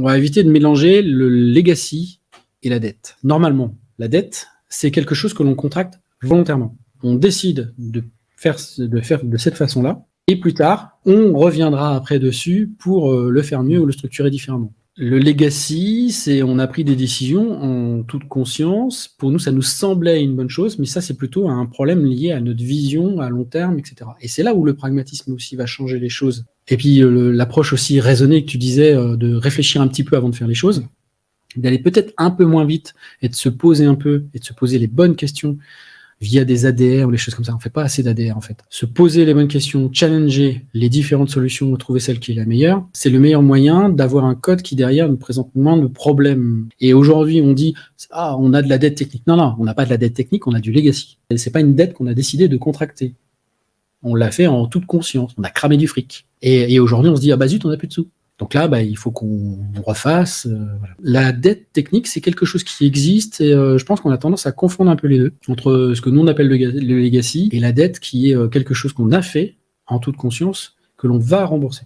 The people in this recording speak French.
On va éviter de mélanger le legacy et la dette. Normalement, la dette, c'est quelque chose que l'on contracte volontairement. On décide de faire de cette façon-là, et plus tard, on reviendra après dessus pour le faire mieux ou le structurer différemment. Le legacy, c'est on a pris des décisions en toute conscience. Pour nous, ça nous semblait une bonne chose, mais ça, c'est plutôt un problème lié à notre vision à long terme, etc. Et c'est là où le pragmatisme aussi va changer les choses. Et puis l'approche aussi raisonnée que tu disais, de réfléchir un petit peu avant de faire les choses, d'aller peut-être un peu moins vite et de se poser un peu et de se poser les bonnes questions via des ADR ou les choses comme ça. On ne fait pas assez d'ADR en fait. Se poser les bonnes questions, challenger les différentes solutions, trouver celle qui est la meilleure, c'est le meilleur moyen d'avoir un code qui derrière nous présente moins de problèmes. Et aujourd'hui, on dit « Ah, on a de la dette technique ». Non, on n'a pas de la dette technique, on a du legacy. Et c'est pas une dette qu'on a décidé de contracter. On l'a fait en toute conscience. On a cramé du fric. Et aujourd'hui, on se dit « Ah bah zut, on n'a plus de sous ». Donc là, il faut qu'on refasse. Voilà. La dette technique, c'est quelque chose qui existe et je pense qu'on a tendance à confondre un peu les deux, entre ce que nous on appelle le legacy et la dette qui est quelque chose qu'on a fait en toute conscience, que l'on va rembourser.